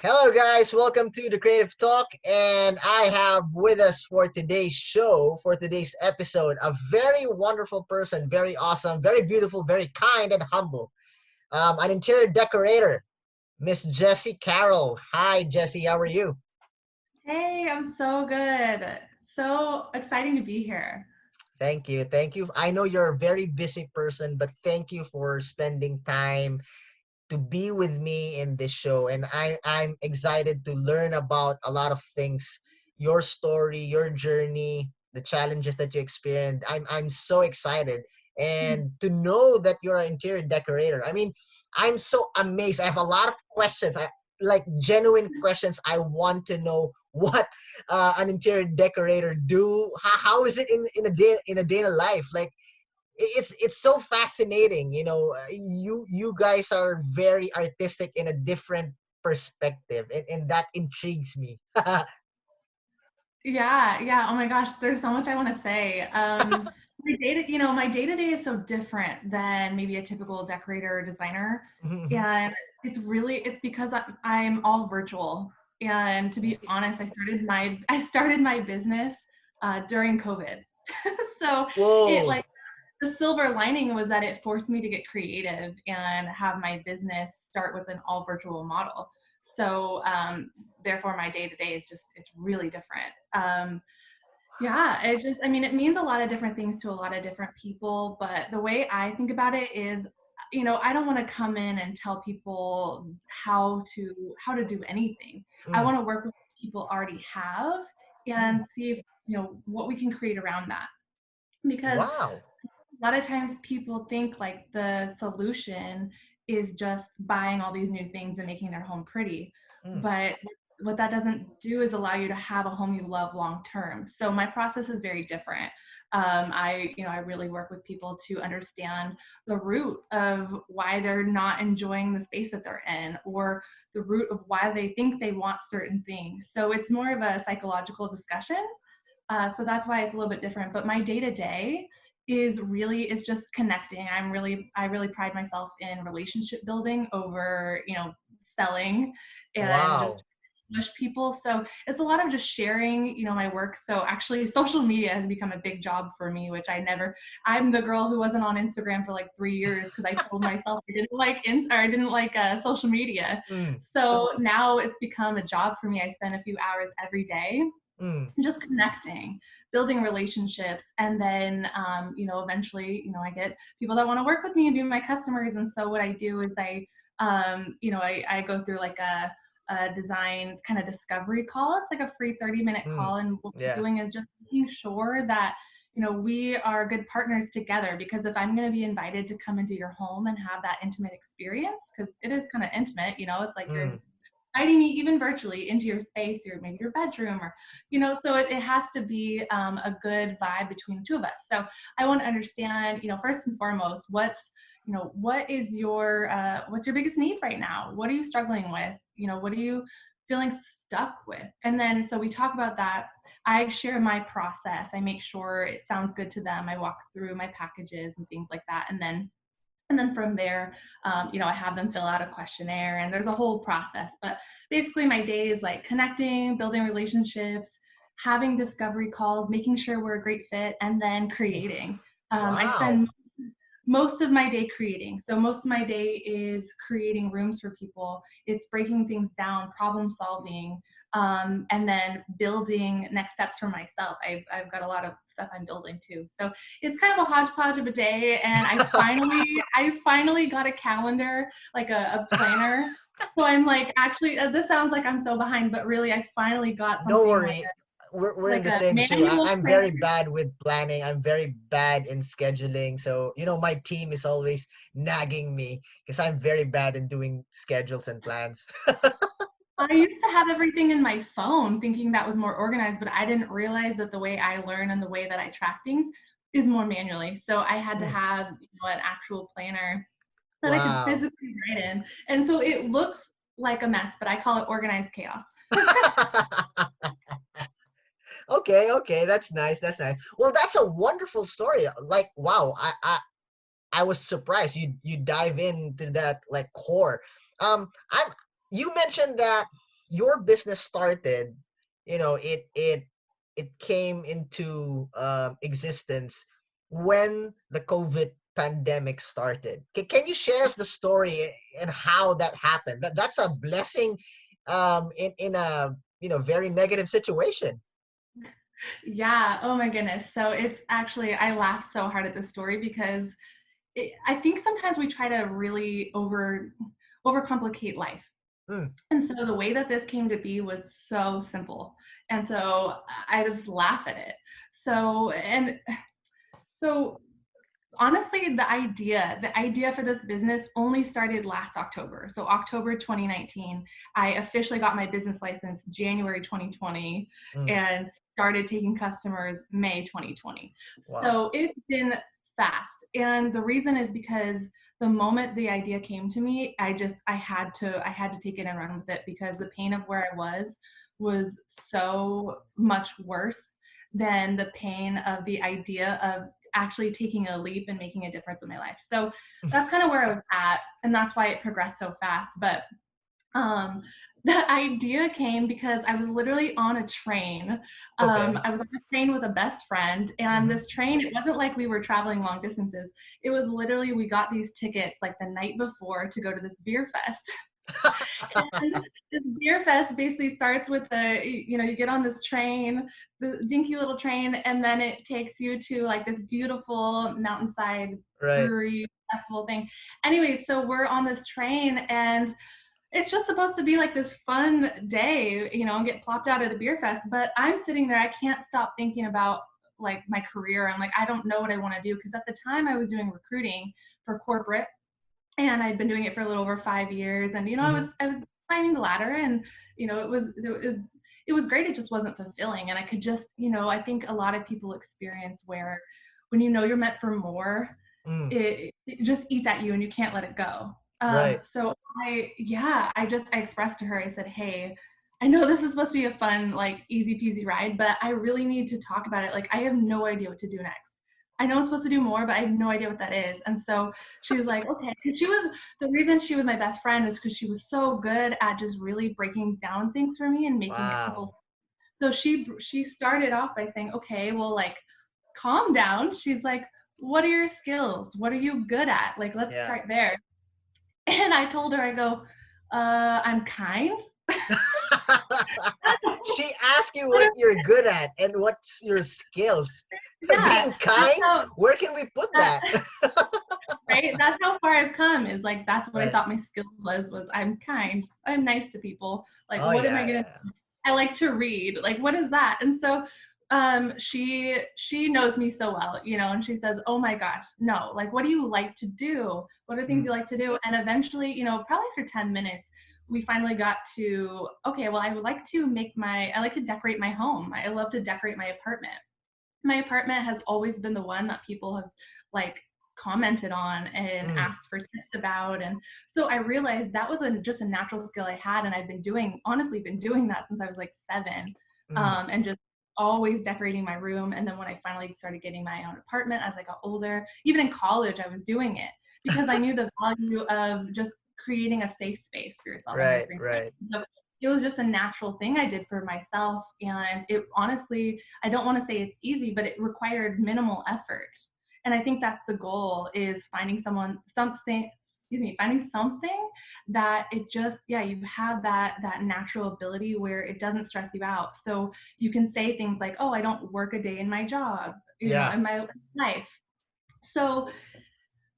Hello, guys. Welcome to the Creative Talk. And I have with us for today's show, for today's episode, a very wonderful person, very awesome, very beautiful, very kind, and humble. An interior decorator, Miss Jesi Carroll. Hi, Jesi. How are you? Hey, I'm so good. So exciting to be here. Thank you. Thank you. I know you're a very busy person, but thank you for spending time to be with me in this show, and I'm excited to learn about a lot of things, your story, your journey, the challenges that you experienced. I'm so excited, and to know that you're an interior decorator. I mean, I'm so amazed. I have a lot of questions. I like genuine questions. I want to know what an interior decorator do. How is it in a day in a life? Like it's so fascinating, you guys are very artistic in a different perspective, and that intrigues me. Yeah. Oh my gosh, there's so much I want to say. My day-to-day is so different than maybe a typical decorator or designer. Mhm. And it's because I'm all virtual. And to be honest, I started my business during COVID. So it Whoa. like the silver lining was that it forced me to get creative and have my business start with an all virtual model. So therefore my day to day is just it's really different. Yeah, it means a lot of different things to a lot of different people, but the way I think about it is, I don't want to come in and tell people how to do anything. I Mm. want to work with what people already have Mm. and see if, what we can create around that. Because Wow. a lot of times people think like the solution is just buying all these new things and making their home pretty. Mm. But what that doesn't do is allow you to have a home you love long term. So my process is very different. I really work with people to understand the root of why they're not enjoying the space that they're in, or the root of why they think they want certain things. So it's more of a psychological discussion. So that's why it's a little bit different. But my day to day is just connecting. I really pride myself in relationship building over, selling and just Wow. push people. So it's a lot of just sharing, my work. So actually social media has become a big job for me, which I'm the girl who wasn't on Instagram for like 3 years because I told myself I didn't like social media. Mm. So now it's become a job for me. I spend a few hours every day Mm. just connecting, building relationships, and then eventually, I get people that want to work with me and be my customers. And so what I do is I go through like a design kind of discovery call. It's like a free 30-minute Mm. call, and what we're Yeah. doing is just making sure that we are good partners together. Because if I'm going to be invited to come into your home and have that intimate experience, because it is kind of intimate, it's like you're Mm. inviting me even virtually into your space, or maybe your bedroom, or so it has to be a good vibe between the two of us. So I want to understand, first and foremost, what's your biggest need right now? What are you struggling with? What are you feeling stuck with? And then so we talk about that. I share my process. I make sure it sounds good to them. I walk through my packages and things like that, and then from there, I have them fill out a questionnaire, and there's a whole process. But basically, my day is like connecting, building relationships, having discovery calls, making sure we're a great fit, and then Oof. creating. I Wow. spend most of my day creating. So most of my day is creating rooms for people. It's breaking things down, problem solving, and then building next steps for myself. I've got a lot of stuff I'm building too. So it's kind of a hodgepodge of a day. And I finally got a calendar, like a planner. So I'm like, actually, this sounds like I'm so behind, but really, I finally got Don't something like worry. We're in like the a same shoe. manual I'm planner. very bad with planning. I'm very bad in scheduling. So, my team is always nagging me because I'm very bad in doing schedules and plans. I used to have everything in my phone thinking that was more organized, but I didn't realize that the way I learn and the way that I track things is more manually. So I had to Mm. have, an actual planner that I could Wow. physically write in. And so it looks like a mess, but I call it organized chaos. Okay, that's nice. That's nice. Well, that's a wonderful story. Like, wow, I was surprised you dive into that like core. I'm you mentioned that. your business started, it came into existence when the COVID pandemic started. Can you share us the story and how that happened? That's a blessing in a very negative situation. Yeah. Oh my goodness. So it's actually, I laugh so hard at this story because I think sometimes we try to really overcomplicate life. Mm, And so the way that this came to be was so simple. And so I just laugh at it. So honestly, the idea for this business only started last October. So October 2019, I officially got my business license January 2020 mm. and started taking customers May 2020. Wow. So it's been fast. And the reason is because the moment the idea came to me, I had to take it and run with it, because the pain of where I was so much worse than the pain of the idea of actually taking a leap and making a difference in my life. So that's kind of where I was at, and that's why it progressed so fast. But um, the idea came because I was literally on a train. Okay. I was on a train with a best friend, and Hmm. this train, it wasn't like we were traveling long distances. It was literally, we got these tickets like the night before to go to this beer fest. And this beer fest basically starts with you get on this train, the dinky little train, and then it takes you to like this beautiful mountainside Right. brewery festival thing. Anyway, so we're on this train, and it's just supposed to be like this fun day, and get plopped out at a beer fest. But I'm sitting there, I can't stop thinking about like my career. I'm like, I don't know what I want to do, because at the time I was doing recruiting for corporate, and I'd been doing it for a little over 5 years. And Hmm. I was climbing the ladder, and it was great. It just wasn't fulfilling, and I could just I think a lot of people experience where when you're meant for more, Mm. it just eats at you and you can't let it go. Right. So I expressed to her. I said, hey, I know this is supposed to be a fun, like easy peasy ride, but I really need to talk about it. Like, I have no idea what to do next. I know I'm supposed to do more, but I have no idea what that is. And so she was like, okay. And the reason she was my best friend is because she was so good at just really breaking down things for me and making it simple. Wow. So she started off by saying, okay, well, like, calm down. She's like, what are your skills? What are you good at? Like, let's Yeah. start there. And I told her, I go, I'm kind. She asked you what you're good at and what's your skills. Yeah, Being that's kind, how where can we put that that? right. That's how far I've come. Is like that's what I Right. thought my skill was I'm kind. I'm nice to people. Like, Oh what am yeah, I gonna? yeah. I like to read. Like, what is that? And so she knows me so well, and she says, oh my gosh, no, like, what do you like to do? What are things Mm, you like to do? And eventually, probably after 10 minutes, we finally got to, okay, well, I like to decorate my home. I love to decorate my apartment. Has always been the one that people have like commented on and mm, asked for tips about. And so I realized that was just a natural skill I had, and I've honestly been doing that since I was like 7. mm. And just always decorating my room. And then when I finally started getting my own apartment as I got older, even in college I was doing it because I knew the value of just creating a safe space for yourself and Right, nurturing space. right. So it was just a natural thing I did for myself. And it honestly, I don't want to say it's easy, but it required minimal effort. And I think that's the goal, is finding something that it just, yeah, you have that natural ability where it doesn't stress you out. So you can say things like, oh, I don't work a day in my job, Yeah. in my life. So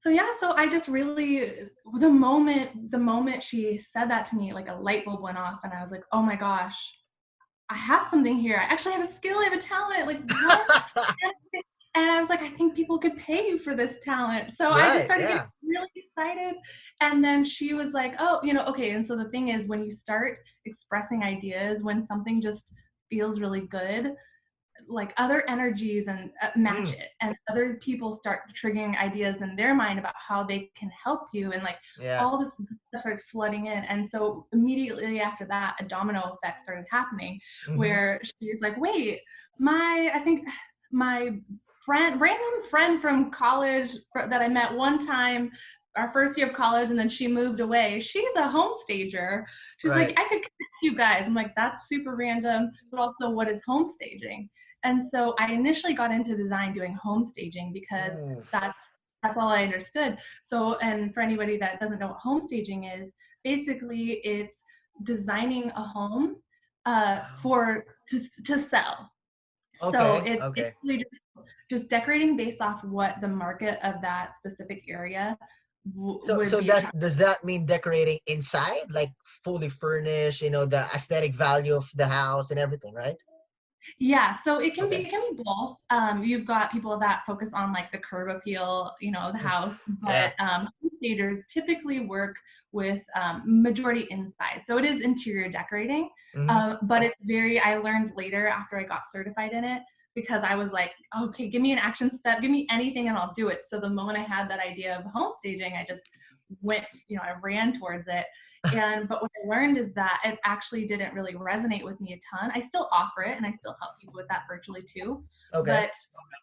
yeah, so I just really, the moment she said that to me, like a light bulb went off, and I was like, oh my gosh, I have something here. I actually have a skill. I have a talent. Like, what? And I was like, I think people could pay you for this talent. So I just Right, started getting yeah. really excited. And then she was like, oh, okay. And so the thing is, when you start expressing ideas, when something just feels really good, like other energies and match Mm, it, and other people start triggering ideas in their mind about how they can help you, and like yeah. all this stuff starts flooding in. And so immediately after that, a domino effect started happening, Hmm. where she's like, wait, I think my random friend from college that I met one time, our first year of college, and then she moved away, she's a home stager. She's like, Right. I could connect you guys. I'm like, that's super random, but also what is home staging? And so I initially got into design doing home staging because Oof. that's all I understood. So, and for anybody that doesn't know what home staging is, basically it's designing a home for to sell. So Okay, it's okay. basically just decorating based off what the market of that specific area would So be attracted. does that mean decorating inside, like fully furnished, the aesthetic value of the house and everything, right? Yeah, so Okay. it can be both. You've got people that focus on like the curb appeal, the house, Oof. but Yeah. home stagers typically work with majority inside. So it is interior decorating, Hmm. but it's very. I learned later after I got certified in it because I was like, okay, give me an action step, give me anything, and I'll do it. So the moment I had that idea of home staging, I just went, I ran towards it. But what I learned is that it actually didn't really resonate with me a ton. I still offer it and I still help people with that virtually too. Okay. But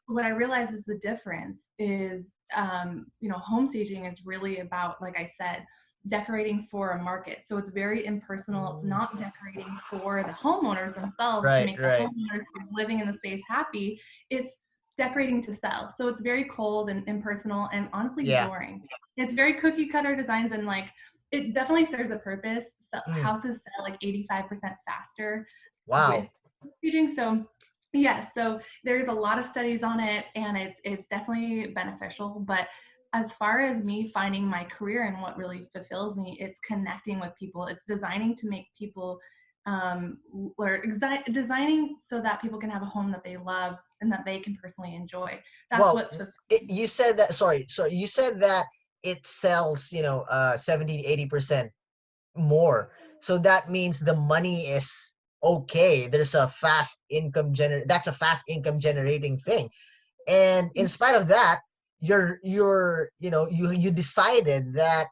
what I realized is the difference is, home staging is really about, like I said, decorating for a market. So it's very impersonal. It's Oof. not decorating for the homeowners themselves to Right, make the right. homeowners who are living in the space happy. It's decorating to sell. So it's very cold and impersonal and honestly Yeah. boring. It's very cookie cutter designs, and like it definitely serves a purpose. So Mm. houses sell like 85% faster with Wow. staging. So yeah, so there's a lot of studies on it, and it's definitely beneficial. But as far as me finding my career and what really fulfills me, it's connecting with people. It's designing to make people or designing so that people can have a home that they love and that they can personally enjoy. That's Well, what's fulfilling. you said that, sorry, you said that it sells, 70 to 80% more. So that means the money is okay. There's a fast income that's a fast income generating thing. And in spite of that, you decided that,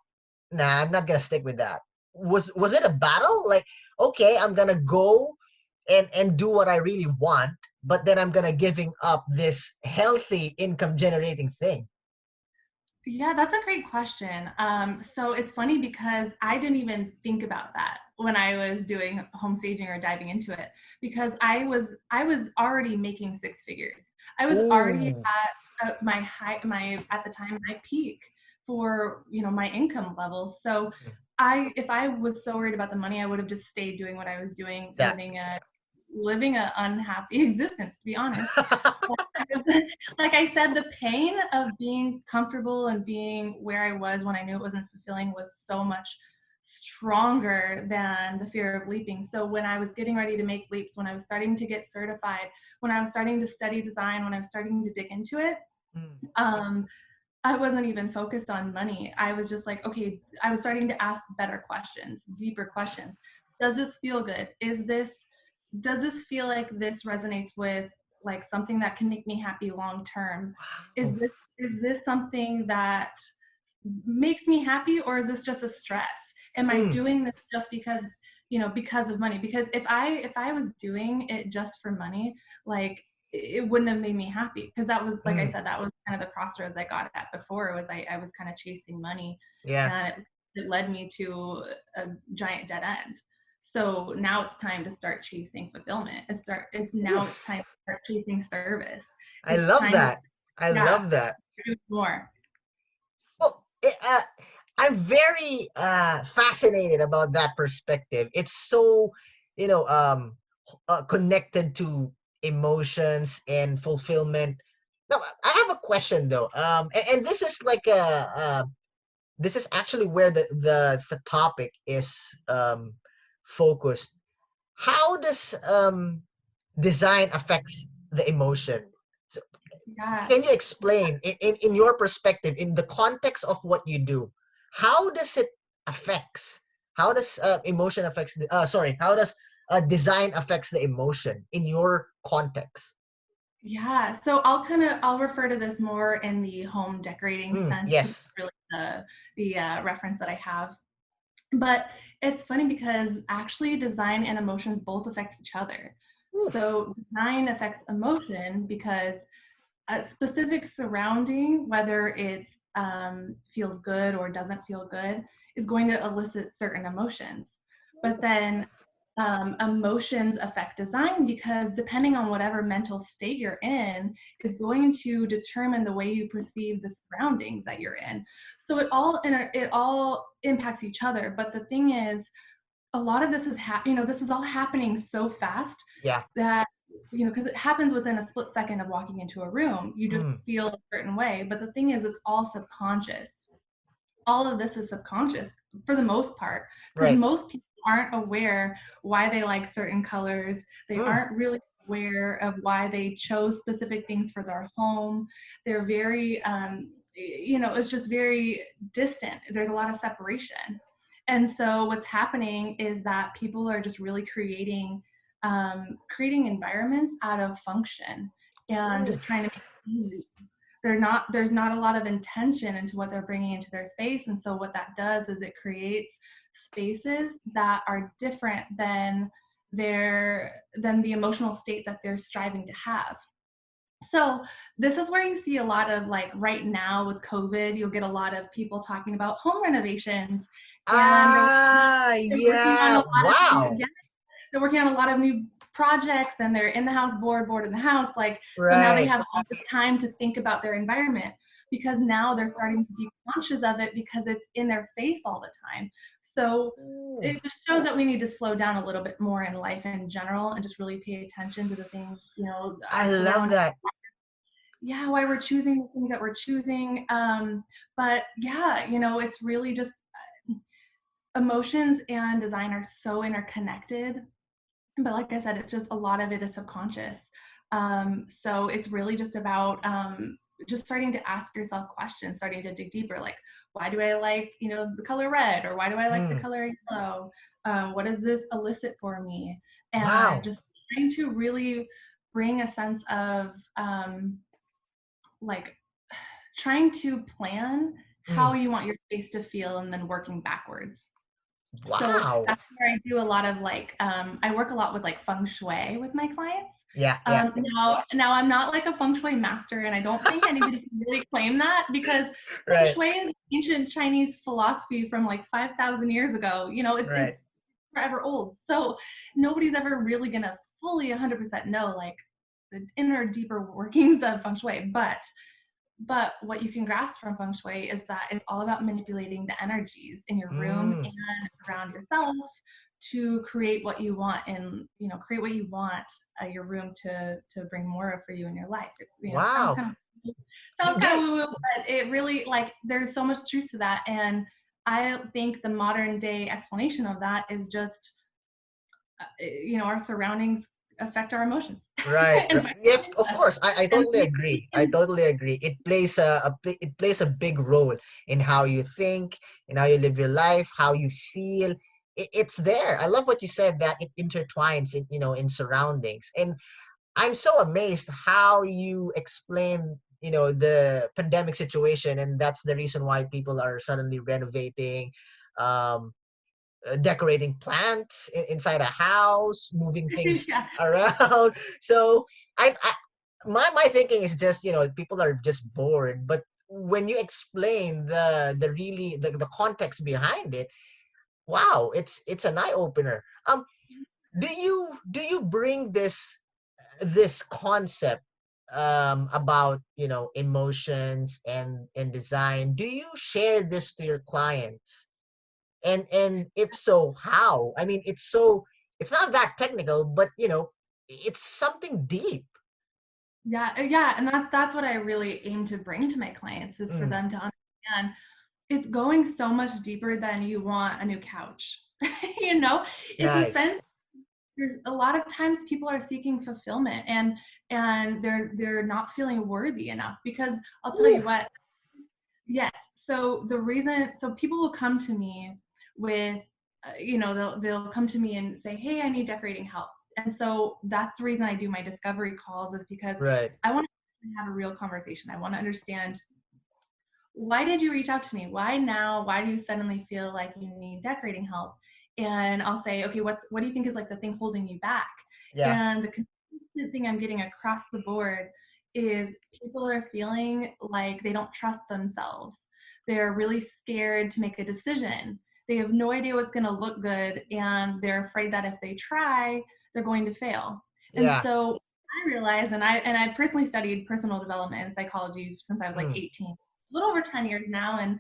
nah, I'm not gonna stick with that. Was it a battle? Like, okay, I'm gonna go and do what I really want, but then I'm gonna giving up this healthy income generating thing. Yeah, that's a great question. So it's funny because I didn't even think about that when I was doing home staging or diving into it, because I was already making six figures. I was already Ooh. at my at the time my peak for my income levels. So if I was so worried about the money, I would have just stayed doing what I was doing, Exactly. living a unhappy existence, to be honest. Like I said, the pain of being comfortable and being where I was when I knew it wasn't fulfilling was so much stronger than the fear of leaping. So when I was getting ready to make leaps, when I was starting to get certified, when I was starting to study design, when I was starting to dig into it, Mm. um, I wasn't even focused on money. I was just like, okay, I was starting to ask better questions, deeper questions. Does this feel good? Does this feel like this resonates with like something that can make me happy long term? Is Wow. this something that makes me happy, or is this just a stress? Am I Mm. doing this just because of money? Because if I was doing it just for money, like it wouldn't have made me happy, because that was, like I Mm. said, that was kind of the crossroads I got at before. Was I was kind of chasing money, Yeah. and it led me to a giant dead end. So now it's time to start chasing fulfillment. It's time to Oof. start chasing service. I It's love time to, that. I yeah, love that. do more. Well, I'm very fascinated about that perspective. It's so, you know, um, connected to emotions and fulfillment. Now, I have a question though. And this is like this is actually where the topic is focused. How does design affects the emotion? So Yeah. can you explain in your perspective, in the context of what you do, how does it affects, how does emotion affects the sorry how does design affects the emotion in your context? Yeah, so I'll refer to this more in the home decorating sense, because Yes. it's really the reference that I have. But it's funny because actually design and emotions both affect each other. Oof. So design affects emotion because a specific surrounding, whether it feels good or doesn't feel good, is going to elicit certain emotions. But then emotions affect design, because depending on whatever mental state you're in is going to determine the way you perceive the surroundings that you're in. So it all impacts each other. But the thing is, a lot of this is this is all happening so fast Yeah. that, because it happens within a split second of walking into a room, you just Mm. feel a certain way. But the thing is, it's all subconscious. All of this is subconscious for the most part, because Right. most people aren't aware why they like certain colors. They Mm. aren't really aware of why they chose specific things for their home. They're very, it's just very distant. There's a lot of separation. And so what's happening is that people are just really creating environments out of function and Mm. just trying to make it easy. There's not a lot of intention into what they're bringing into their space. And so what that does is it creates spaces that are different than the emotional state that they're striving to have. So this is where you see a lot of, like, right now with COVID, you'll get a lot of people talking about home renovations, and Ah, they're working on a yeah. lot of Wow. they're working on a lot of new projects, and they're in the house, bored in the house, like, so now they Right. have all this time to think about their environment, because now they're starting to be conscious of it because it's in their face all the time. So Mm. it just shows that we need to slow down a little bit more in life in general and just really pay attention to the things, I our love surroundings. that. Yeah, why we're choosing the things that we're choosing. But yeah, it's really just emotions and design are so interconnected. But like I said, it's just a lot of it is subconscious. So it's really just about just starting to ask yourself questions, starting to dig deeper, like, why do I like, the color red, or why do I like the Mm. color yellow? What does this elicit for me? And Wow. just trying to really bring a sense of like trying to plan how Mm. you want your space to feel and then working backwards. So Wow. that's where I do a lot of, like, I work a lot with, like, feng shui with my clients. Yeah. Yeah. Now I'm not like a feng shui master, and I don't think anybody can really claim that, because feng Right. shui is ancient Chinese philosophy from like 5,000 years ago. Right. It's forever old. So nobody's ever really gonna fully 100% know, like, the inner deeper workings of feng shui. But what you can grasp from feng shui is that it's all about manipulating the energies in your room Mm. and around yourself to create what you want, and your room to bring more of for you in your life. Wow. Sounds kind Do of woo woo, but it really, like, there's so much truth to that. And I think the modern day explanation of that is just our surroundings affect our emotions. Right, And right. Yes, of course. I totally agree. I totally agree. It plays a big role in how you think, in how you live your life, how you feel. It's there. I love what you said that it intertwines in in surroundings. And I'm so amazed how you explain the pandemic situation, and that's the reason why people are suddenly renovating, um decorating plants inside a house, moving things yeah. around. So I my thinking is just people are just bored. But when you explain the context behind it, wow, it's an eye opener. Do you bring this concept about emotions and design? Do you share this to your clients? And if so, how? I mean, it's not that technical, but it's something deep. Yeah, and that's what I really aim to bring to my clients, is for Mm. them to understand it's going so much deeper than you want a new couch. you know, it's a Nice. sense. There's a lot of times people are seeking fulfillment, and they're not feeling worthy enough, because I'll tell Ooh. you what. Yes. So people will come to me with, they'll come to me and say, "Hey, I need decorating help." And so that's the reason I do my discovery calls, is because Right. I want to have a real conversation. I want to understand, why did you reach out to me? Why now? Why do you suddenly feel like you need decorating help? And I'll say, okay, what do you think is, like, the thing holding you back? Yeah. And the consistent thing I'm getting across the board is people are feeling like they don't trust themselves. They're really scared to make a decision. they have no idea what's going to look good, and they're afraid that if they try, they're going to fail. And Yeah. so I realized, and I personally studied personal development and psychology since I was like Mm, 18, a little over 10 years now. And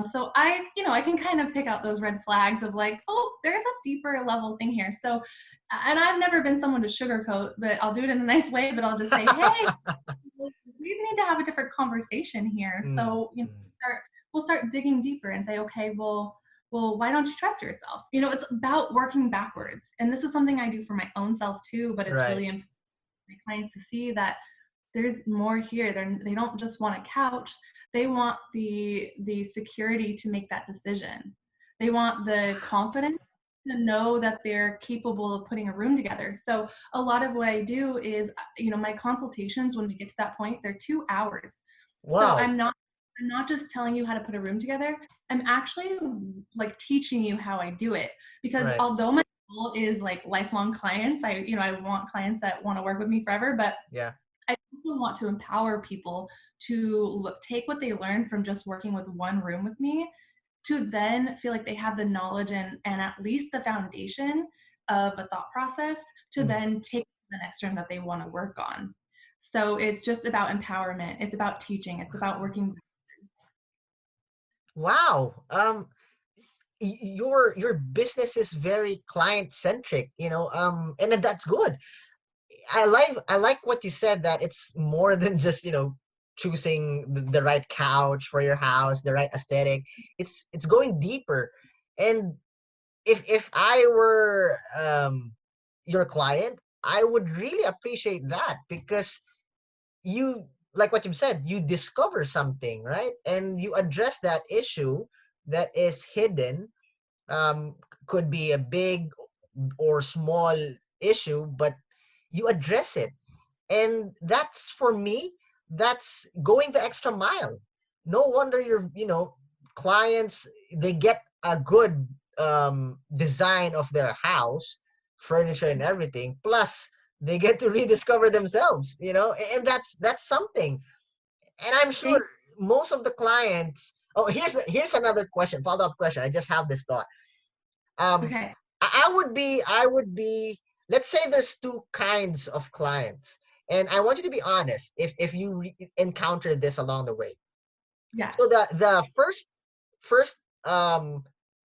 so I can kind of pick out those red flags of like, oh, there's a deeper level thing here. So, and I've never been someone to sugarcoat, but I'll do it in a nice way, but I'll just say, hey, we need to have a different conversation here. mm, So, mm. we'll start digging deeper and say, okay, well, why don't you trust yourself? It's about working backwards. And this is something I do for my own self too, but it's Right. really important for my clients to see that there's more here. They don't just want a couch. They want the security to make that decision. They want the confidence to know that they're capable of putting a room together. So a lot of what I do is, my consultations, when we get to that point, they're 2 hours. So Wow. I'm not just telling you how to put a room together. I'm actually like teaching you how I do it, because Right. although my goal is like lifelong clients, I want clients that want to work with me forever, but Yeah. I also want to empower people to take what they learned from just working with one room with me, to then feel like they have the knowledge and at least the foundation of a thought process to Mm. then take the next room that they want to work on. So it's just about empowerment. It's about teaching. It's about working. Wow. Your business is very client centric, and then that's good. I like what you said, that it's more than just, choosing the right couch for your house, the right aesthetic. It's going deeper. And if I were your client, I would really appreciate that, because you, like what you said, you discover something, right? And you address that issue that is hidden. um could be a big or small issue, but you address it. And that's, for me, that's going the extra mile. No wonder your, clients, they get a good design of their house, furniture and everything, plus they get to rediscover themselves, and that's something. And I'm Thank. sure most of the clients. Oh, here's another question, follow-up question. I just have this thought. um Okay. I would be, let's say there's two kinds of clients, and I want you to be honest if you encountered this along the way. Yeah. So the first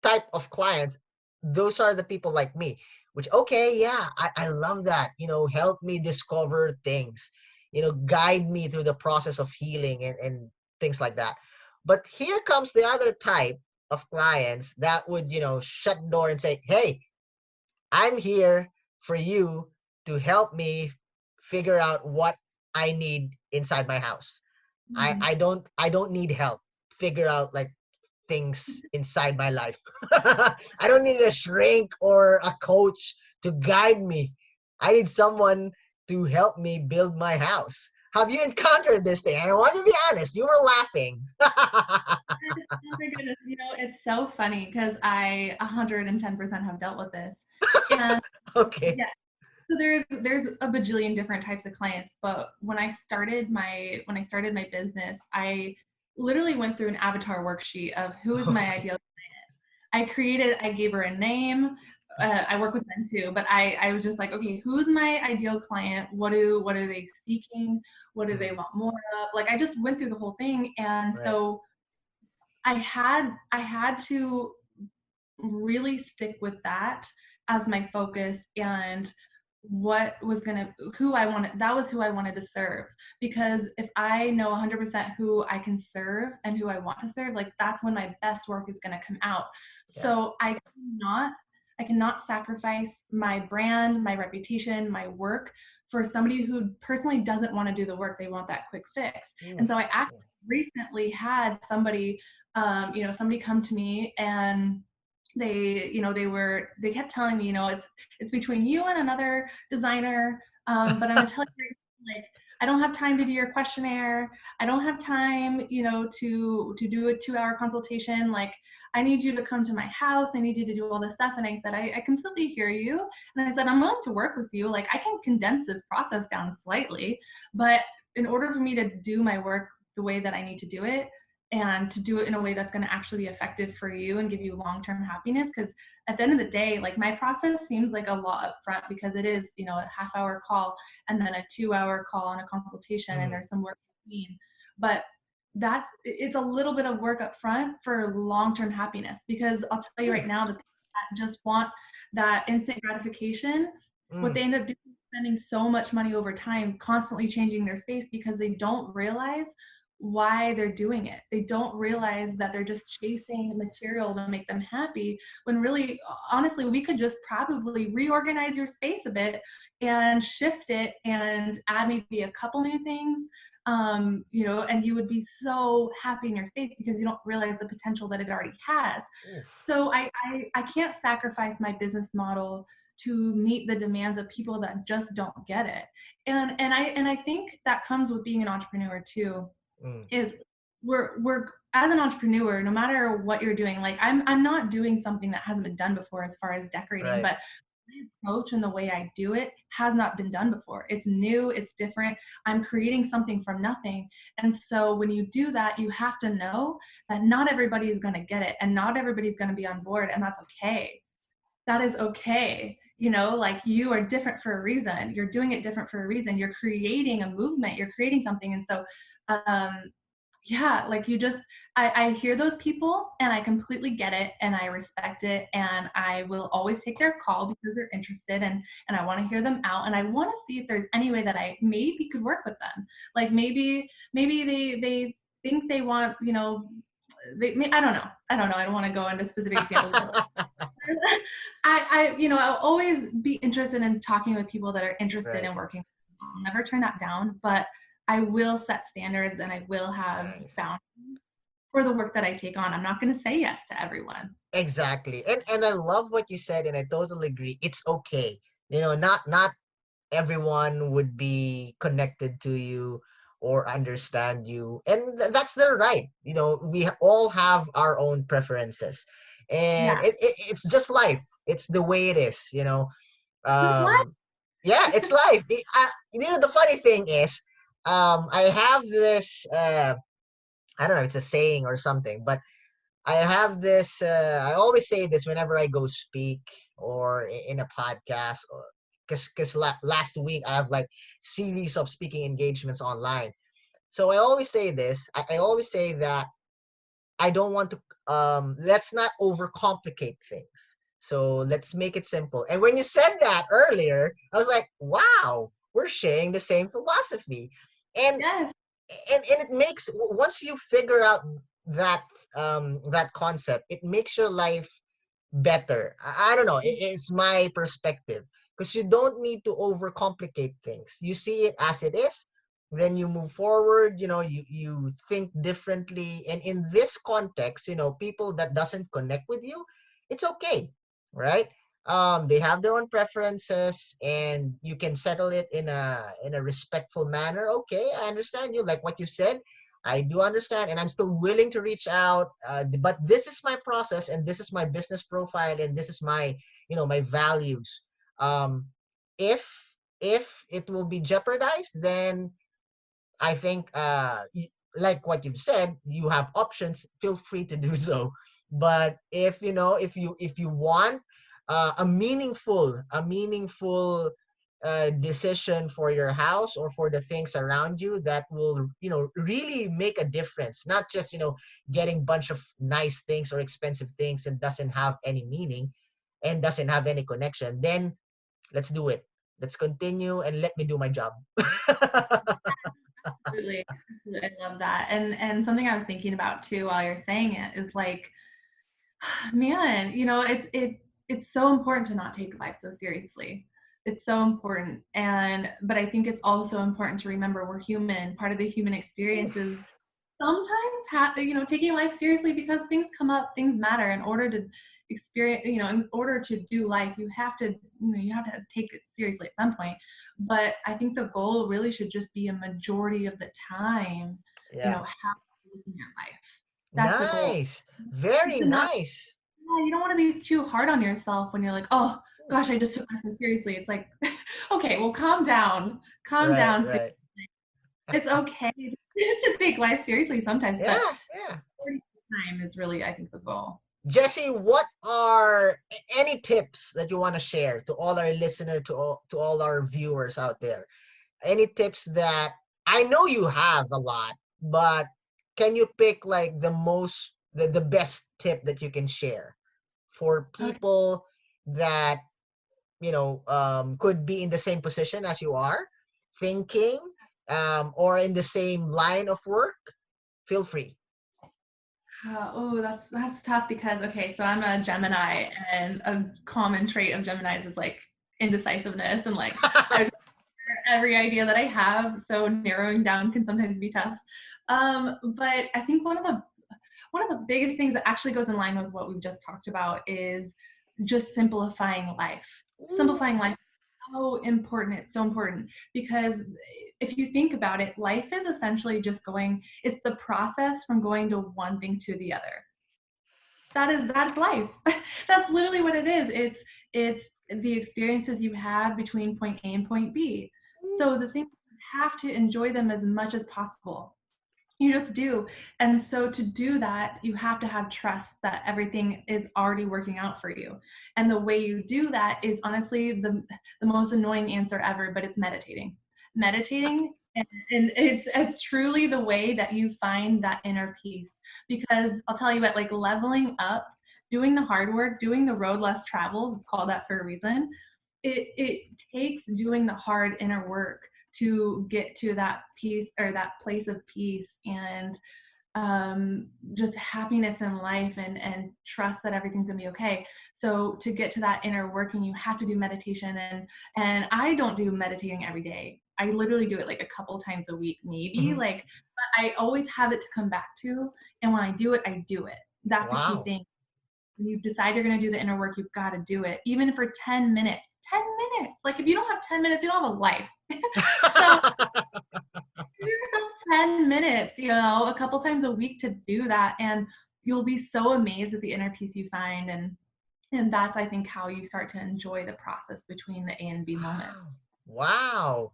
type of clients, those are the people like me, which, okay, yeah, I love that, help me discover things, guide me through the process of healing and things like that. But here comes the other type of clients that would, shut the door and say, hey, I'm here for you to help me figure out what I need inside my house. I Mhm. I don't I don't need help figure out like things inside my life. I don't need a shrink or a coach to guide me. I need someone to help me build my house. Have you encountered this thing? And I want you to be honest. You were laughing. Oh my goodness, it's so funny because I 110% have dealt with this. And Okay. yeah, so there's a bajillion different types of clients, but when I started my business, I literally went through an avatar worksheet of who is my ideal. I gave her a name. I work with men too, but I was just like, okay, who's my ideal client? What are they seeking? What do they Mm, want more of? Like I just went through the whole thing, and right. so I had to really stick with that as my focus, and what was gonna who I wanted that was who I wanted to serve. Because if I know 100% who I can serve and who I want to serve, like that's when my best work is gonna come out. Yeah. So I cannot sacrifice my brand, my reputation, my work for somebody who personally doesn't want to do the work. They want that quick fix. And so I Oof. actually recently had somebody come to me, and they kept telling me, it's between you and another designer, but I'm gonna tell you, like, I don't have time to do your questionnaire. I don't have time, to do a 2-hour consultation. Like, I need you to come to my house. I need you to do all this stuff. And I said, I completely hear you. And I said, I'm willing to work with you. Like, I can condense this process down slightly, but in order for me to do my work the way that I need to do it, and to do it in a way that's going to actually be effective for you and give you long-term happiness. Because at the end of the day, like my process seems like a lot up front because it is, you know, a half-hour call and then a 2-hour call and a consultation, and Mm. there's some work in between. But it's a little bit of work up front for long-term happiness, because I'll tell you Ooh. right now, the people that just want that instant gratification, what Mm. they end up doing is spending so much money over time, constantly changing their space because they don't realize why they're doing it. They don't realize that they're just chasing material to make them happy, when really, honestly, we could just probably reorganize your space a bit and shift it and add maybe a couple new things, you know, and you would be so happy in your space because you don't realize the potential that it already has. Oof. So I can't sacrifice my business model to meet the demands of people that just don't get it. And I think that comes with being an entrepreneur too, Mm. is we're as an entrepreneur, no matter what you're doing, like I'm not doing something that hasn't been done before as far as decorating, Right. but my approach and the way I do it has not been done before. It's new, it's different. I'm creating something from nothing. And so when you do that, you have to know that not everybody is going to get it and not everybody's going to be on board, and that's okay. That is okay. You know, like you are different for a reason. You're doing it different for a reason. You're creating a movement, you're creating something. And so, yeah, like you just, I hear those people and I completely get it and I respect it, and I will always take their call because they're interested, and I want to hear them out, and I want to see if there's any way that I maybe could work with them. Like maybe they think they want, you know, I don't know. I don't want to go into specific examples, but you know, I'll always be interested in talking with people that are interested Right. in working. I'll never turn that down, but I will set standards and I will have Nice. boundaries for the work that I take on. I'm not going to say yes to everyone. Exactly. And I love what you said, and I totally agree. It's okay. You know, not everyone would be connected to you or understand you, and that's their right. You know, we all have our own preferences, and Yeah. it's just life. It's the way it is. You know, Just what? yeah, it's life. You know, the funny thing is, I have this. I don't know. It's a saying or something, but I have this. I always say this whenever I go speak or in a podcast, because last week I have like series of speaking engagements online. So I always say this. I always say that I don't want to. Let's not overcomplicate things. So let's make it simple. And when you said that earlier, I was like, wow, we're sharing the same philosophy. And Yes. and it makes, once you figure out that that concept, it makes your life better. I don't know, it's my perspective, because you don't need to overcomplicate things. You see it as it is, then you move forward. You know, you think differently, and in this context, you know, people that doesn't connect with you, it's okay, right? They have their own preferences, and you can settle it in a respectful manner. Okay, I understand you, like what you said. I do understand, and I'm still willing to reach out. But this is my process, and this is my business profile, and this is my, you know, my values. Um, if if it will be jeopardized, then I think, like what you've said, you have options. Feel free to do so. But if you know, if you want a meaningful decision for your house or for the things around you that will, you know, really make a difference, not just, you know, getting bunch of nice things or expensive things and doesn't have any meaning and doesn't have any connection, then let's do it. Let's continue and let me do my job. Absolutely. Absolutely. I love that. And something I was thinking about too while you're saying it is like, man, you know, it's so important to not take life so seriously. It's so important. And but I think it's also important to remember we're human. Part of the human experience is Oof. sometimes you know, taking life seriously because things come up, things matter. In order to experience, you know, in order to do life, you have to, you know, you have to take it seriously at some point. But I think the goal really should just be a majority of the time, you Yeah. know, how you're looking at life. That's the goal. Nice. Very To not, nice. yeah, you don't want to be too hard on yourself when you're like, oh gosh, I Oof. just took life so seriously. It's like, okay, well, calm down, Right, down. right. It's okay. to take life seriously sometimes, Yeah, but yeah. time is really, I think, the goal. Jesse, what are any tips that you want to share to all our listeners, to all our viewers out there? Any tips that I know you have a lot, but can you pick like the best tip that you can share for Okay. people that could be in the same position as you are, thinking, or in the same line of work? Feel free. Oh, that's tough because okay, so I'm a Gemini, and a common trait of Geminis is like indecisiveness and like I every idea that I have. So narrowing down can sometimes be tough. But I think one of the biggest things that actually goes in line with what we've just talked about is just simplifying life. Simplifying life is so important. It's so important because if you think about it, life is essentially just it's the process from going to one thing to the other. That's life. That's literally what it is. It's the experiences you have between point A and point B. So the thing, you have to enjoy them as much as possible. You just do. And so to do that, you have to have trust that everything is already working out for you. And the way you do that is honestly the most annoying answer ever, but it's meditating. Meditating, and it's truly the way that you find that inner peace. Because I'll tell you what, like leveling up, doing the hard work, doing the road less traveled, it's called that for a reason. It takes doing the hard inner work to get to that peace or that place of peace and just happiness in life and trust that everything's gonna be okay. So to get to that inner working, you have to do meditation, and I don't do meditating every day. I literally do it like a couple times a week, maybe. Mhm. Like, but I always have it to come back to, and when I do it, I do it. That's the key Wow. thing. When you decide you're going to do the inner work, you've got to do it, even for 10 minutes. 10 minutes. Like, if you don't have 10 minutes, you don't have a life. So, give yourself 10 minutes, a couple times a week to do that. And you'll be so amazed at the inner peace you find. And that's, I think, how you start to enjoy the process between the A and B moments. Wow.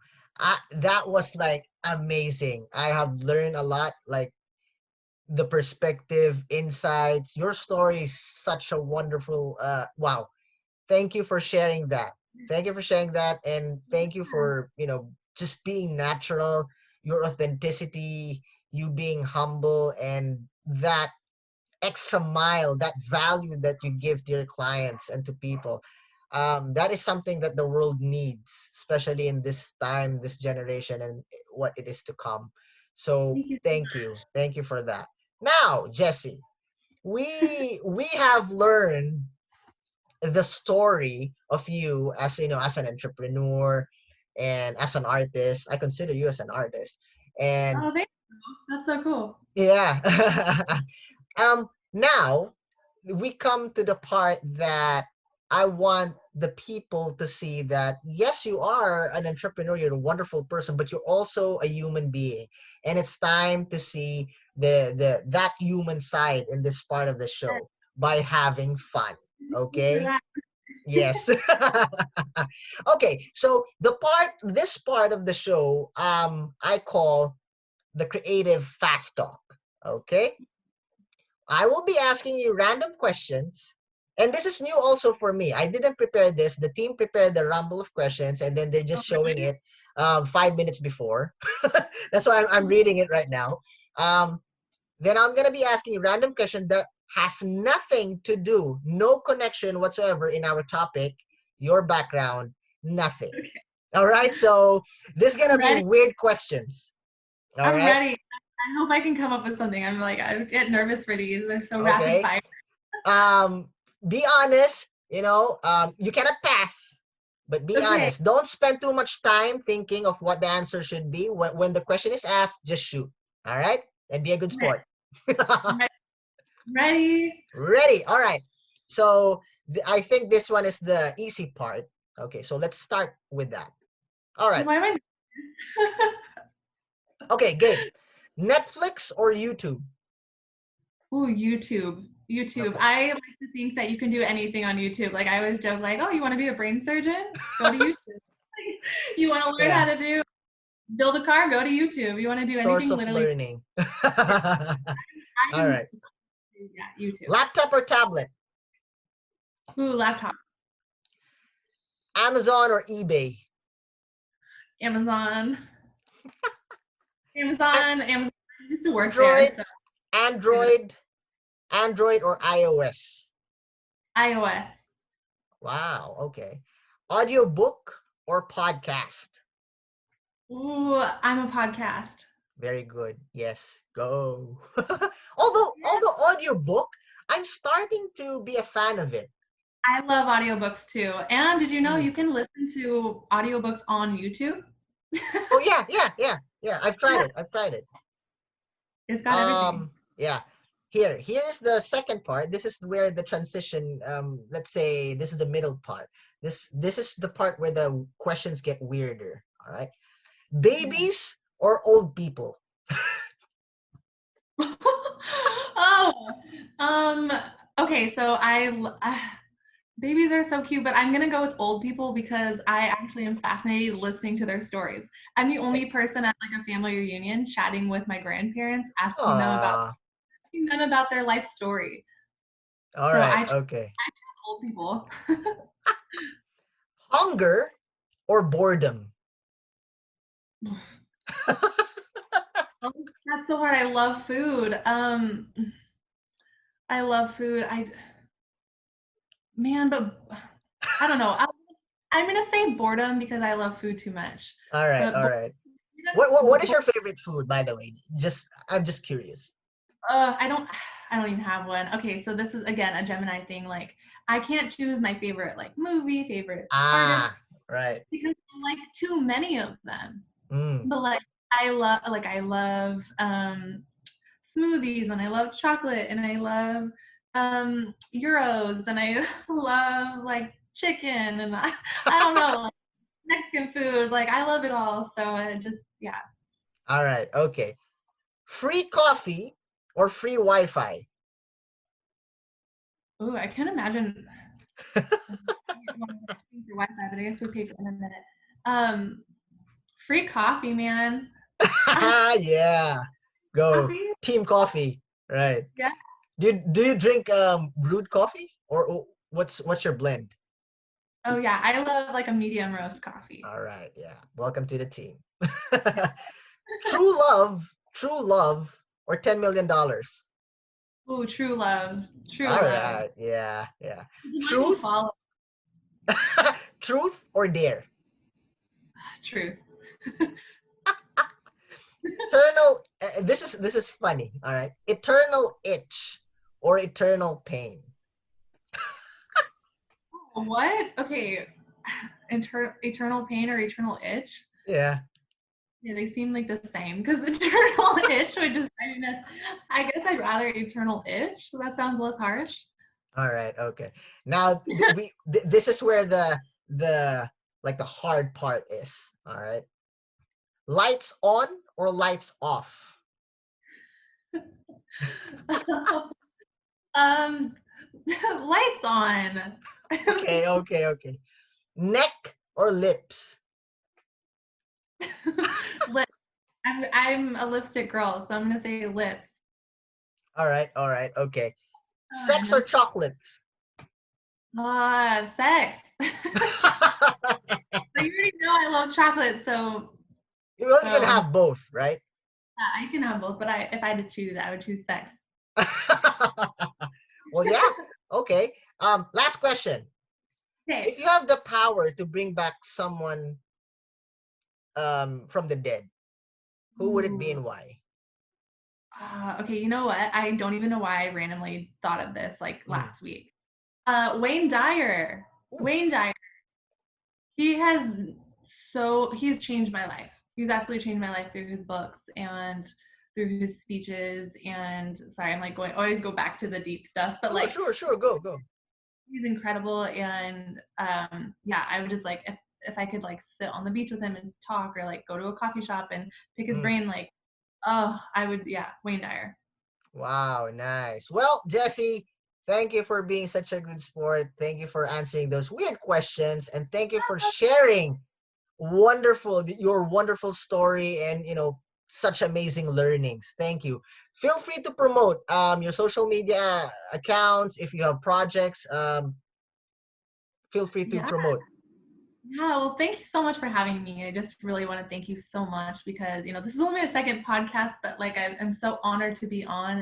That was like amazing. I have learned a lot, like the perspective, insights. Your story is such a wonderful wow. Thank you for sharing that. Thank you for sharing that, and thank you for, just being natural, your authenticity, you being humble, and that extra mile, that value that you give to your clients and to people. That is something that the world needs, especially in this time, this generation, and what it is to come. So Thank you. thank you for that. Now, Jesse, we have learned the story of you as as an entrepreneur and as an artist. I consider you as an artist, and Oh, thank you. That's so cool. yeah. Now we come to the part that I want the people to see that yes, you are an entrepreneur, you're a wonderful person, but you're also a human being. And it's time to see the that human side in this part of the show by having fun. Thanks for Okay? that. Yes. Okay, so this part of the show, I call the creative fast talk. Okay? I will be asking you random questions. And this is new also for me. I didn't prepare this. The team prepared the rumble of questions, and then they're Oh, just showing really? it 5 minutes before. That's why I'm reading it right now. Then I'm going to be asking you random question that has nothing to do, no connection whatsoever in our topic, your background, nothing. Okay. All right. So this is going to I'm be ready. weird questions. All I'm right. ready. I hope I can come up with something. I get nervous for these. They're so rapid Okay. fire. um be honest, you cannot pass, but be Okay. honest. Don't spend too much time thinking of what the answer should be. When the question is asked, just shoot. All right, and be a good Okay. sport. Ready? Ready. All right, so I think this one is the easy part. Okay, so let's start with that. All right. Why am I Okay, game. Netflix or YouTube? Ooh, YouTube. YouTube. Okay. I like to think that you can do anything on YouTube. Like I always joke, like, oh, you want to be a brain surgeon? Go to YouTube. You want to learn how Yeah. to do build a car, go to YouTube. You want to do Source anything, of literally. learning. I All am, right. yeah, YouTube. Laptop or tablet? Ooh, laptop. Amazon or eBay? Amazon. A- Amazon. I used to work there, Android, so Android, Android or iOS? iOS. Wow, okay. Audiobook or podcast? Ooh, I'm a podcast. Very good. Yes, go. Although audiobook, I'm starting to be a fan of it. I love audiobooks too. And did you know Hmm. you can listen to audiobooks on YouTube? Oh yeah, yeah, yeah, yeah. I've tried Yeah, it. I've tried it. it's got everything. Yeah. Here's the second part. This is where the transition. Let's say this is the middle part. This is the part where the questions get weirder. All right. Yeah. Babies or old people? Oh, um, okay. So babies are so cute, but I'm gonna go with old people because I actually am fascinated listening to their stories. I'm the only person at like a family reunion chatting with my grandparents, Ah, asking them about their life story. all So right. I choose Okay. old people. Hunger or boredom? Oh, that's so hard. I love food. I love food. Man, but I don't know. I'm gonna say boredom because I love food too much. All right. But All right. bo- What is bo- your favorite food, by the way? I'm just curious. I don't I don't even have one. Okay, so this is again a Gemini thing. Like I can't choose my favorite like movie, favorite artist Ah, right. because I like too many of them. Mm. But I love smoothies and I love chocolate and I love euros and I love like chicken and I don't know like Mexican food like I love it all so I just yeah. All right. Okay. Free coffee or free Wi-Fi? Oh, I can't imagine paying for Wi-Fi, but I guess we pay for internet. Um, free coffee, man. Yeah. Go. Coffee? Team coffee. Right. Yeah. Do you drink brewed coffee or what's your blend? Oh yeah, I love like a medium roast coffee. All right. Yeah. Welcome to the team. Yeah. True love, or $10 million. Oh, true love. True All love. right. Yeah. Yeah. You might will Truth, follow. truth or dare? Truth. Eternal. This is funny. All right. Eternal itch or eternal pain? What? Okay. Eternal pain or eternal itch? Yeah. Yeah, they seem like the same because eternal itch would just, I guess I'd rather eternal itch. So that sounds less harsh. All right. Okay. Now this is where the like the hard part is. All right. Lights on or lights off? um, lights on. Okay. Okay. Okay. Neck or lips? Lip. I'm a lipstick girl, so I'm gonna say lips. All right. All right. Okay. Sex or Random. chocolates? Sex. So you already know I love chocolate, You can have both, right? yeah, I can have both. But if I had to choose, I would choose sex. Well, yeah. Okay. Last question. Okay. If you have the power to bring back someone from the dead, who would it be Ooh. and why? Okay, you know what? I don't even know why I randomly thought of this like Mm. last week. Wayne Dyer. Wayne Oof. Dyer. He's changed my life. He's absolutely changed my life through his books and through his speeches. And sorry, I'm like always go back to the deep stuff, but Sure, like sure, sure. Go, go. he's incredible. And yeah, I would just like if I could like sit on the beach with him and talk or like go to a coffee shop and pick his Mm. brain, like, oh, I would, yeah, Wayne Dyer. Wow, nice. Well, Jesse, thank you for being such a good sport. Thank you for answering those weird questions, and thank you for sharing Wonderful, your wonderful story, and such amazing learnings. Thank you. Feel free to promote your social media accounts if you have projects. Feel free to Yeah. promote. Yeah, well, thank you so much for having me. I just really want to thank you so much because, this is only my second podcast, but like I'm so honored to be on,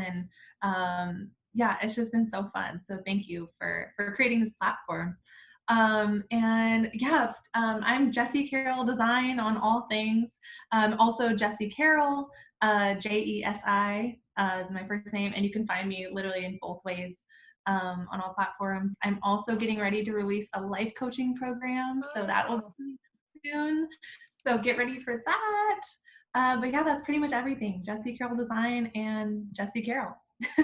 and yeah, it's just been so fun. So thank you for creating this platform. And yeah, I'm Jesi Carroll Design on all things. Also Jesi Carroll, Jesi is my first name, and you can find me literally in both ways on all platforms. I'm also getting ready to release a life coaching program, so that will be soon. So get ready for that. But yeah, that's pretty much everything. Jesi Carroll Design and Jesi Carroll.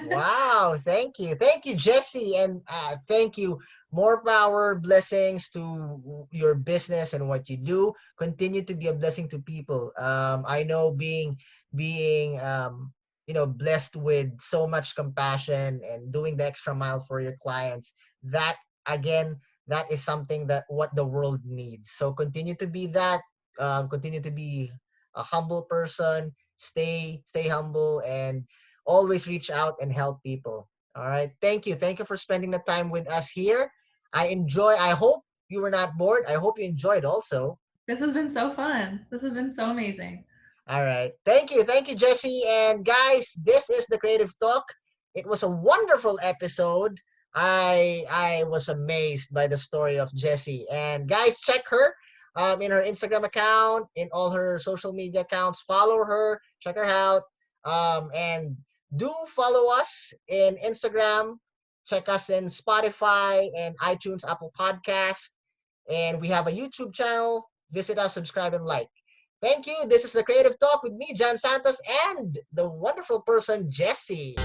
Wow, thank you, Jesse, and thank you. More power, blessings to your business and what you do. Continue to be a blessing to people. I know being blessed with so much compassion and doing the extra mile for your clients. That again, that is something that what the world needs. So continue to be that. Continue to be a humble person. Stay humble and always reach out and help people. All right. Thank you. Thank you for spending the time with us here. I hope you were not bored. I hope you enjoyed also. This has been so fun. This has been so amazing. All right. Thank you. Thank you, Jesse. And guys, this is the Creative Talk. It was a wonderful episode. I was amazed by the story of Jesse. And guys, check her in her Instagram account, in all her social media accounts. Follow her, check her out. And do follow us in Instagram. Check us in Spotify and iTunes, Apple Podcasts. And we have a YouTube channel. Visit us, subscribe, and like. Thank you. This is the Creative Talk with me, John Santos, and the wonderful person, Jesse.